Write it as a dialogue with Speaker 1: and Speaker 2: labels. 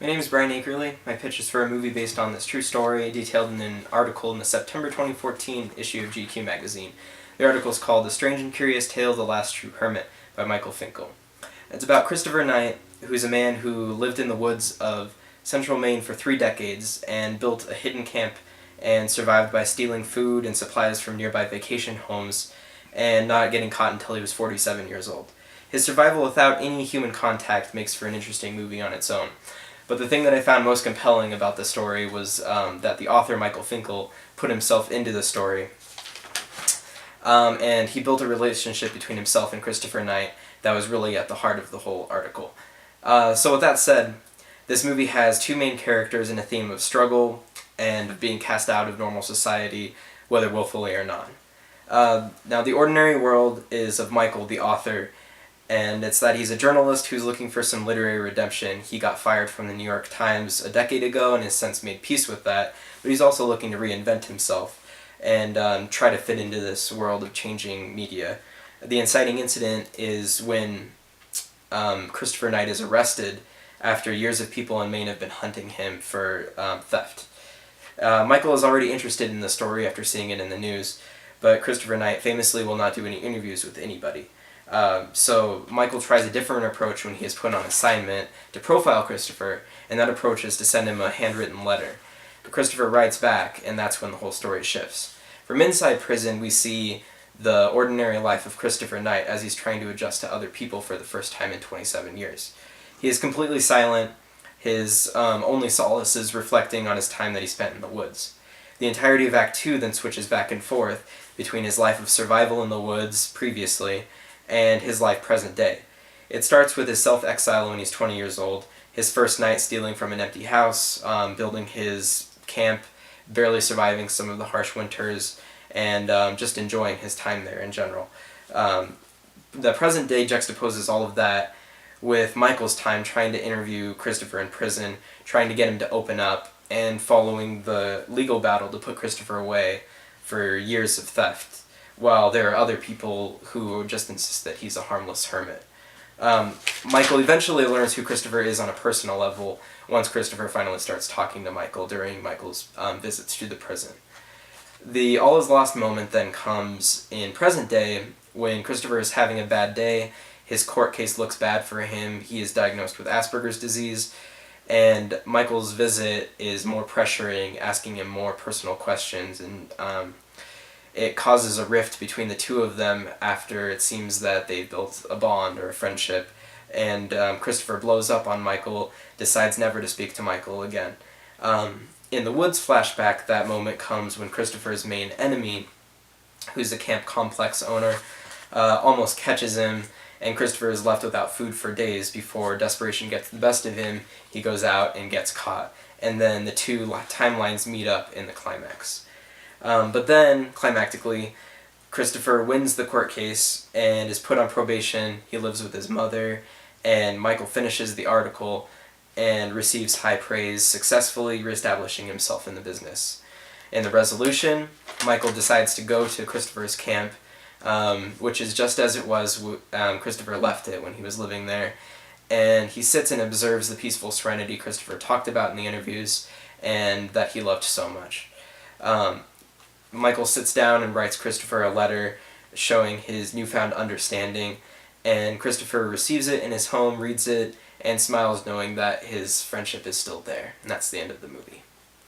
Speaker 1: My name is Brian Akerley. My pitch is for a movie based on this true story, detailed in an article in the September 2014 issue of GQ magazine. The article is called The Strange and Curious Tale of the Last True Hermit by Michael Finkel. It's about Christopher Knight, who is a man who lived in the woods of central Maine for 3 decades and built a hidden camp and survived by stealing food and supplies from nearby vacation homes and not getting caught until he was 47 years old. His survival without any human contact makes for an interesting movie on its own. But the thing that I found most compelling about the story was that the author, Michael Finkel, put himself into the story. And he built a relationship between himself and Christopher Knight that was really at the heart of the whole article. So with that said, this movie has 2 main characters and a theme of struggle and of being cast out of normal society, whether willfully or not. Now, the ordinary world is of Michael, the author, and it's that he's a journalist who's looking for some literary redemption. He got fired from the New York Times a decade ago and has since made peace with that, but he's also looking to reinvent himself and try to fit into this world of changing media. The inciting incident is when Christopher Knight is arrested after years of people in Maine have been hunting him for theft. Michael is already interested in the story after seeing it in the news, but Christopher Knight famously will not do any interviews with anybody. So Michael tries a different approach when he is put on assignment to profile Christopher, and that approach is to send him a handwritten letter. But Christopher writes back, and that's when the whole story shifts. From inside prison, we see the ordinary life of Christopher Knight as he's trying to adjust to other people for the first time in 27 years. He is completely silent. His only solace is reflecting on his time that he spent in the woods. The entirety of Act 2 then switches back and forth between his life of survival in the woods previously and his life present day. It starts with his self-exile when he's 20 years old, his first night stealing from an empty house, building his camp, barely surviving some of the harsh winters, and just enjoying his time there in general. The present day juxtaposes all of that with Michael's time trying to interview Christopher in prison, trying to get him to open up, and following the legal battle to put Christopher away for years of theft, while there are other people who just insist that he's a harmless hermit. Michael eventually learns who Christopher is on a personal level once Christopher finally starts talking to Michael during Michael's visits to the prison. The all is lost moment then comes in present day when Christopher is having a bad day, his court case looks bad for him, he is diagnosed with Asperger's disease, and Michael's visit is more pressuring, asking him more personal questions, and it causes a rift between the two of them after it seems that they've built a bond or a friendship, and Christopher blows up on Michael, decides never to speak to Michael again. In the woods flashback, that moment comes when Christopher's main enemy, who's a camp complex owner, almost catches him, and Christopher is left without food for days before desperation gets the best of him, he goes out and gets caught, and then the 2 timelines meet up in the climax. But then, climactically, Christopher wins the court case and is put on probation, he lives with his mother, and Michael finishes the article and receives high praise, successfully reestablishing himself in the business. In the resolution, Michael decides to go to Christopher's camp, which is just as it was Christopher left it when he was living there, and he sits and observes the peaceful serenity Christopher talked about in the interviews and that he loved so much. Michael sits down and writes Christopher a letter showing his newfound understanding, and Christopher receives it in his home, reads it, and smiles knowing that his friendship is still there. And that's the end of the movie.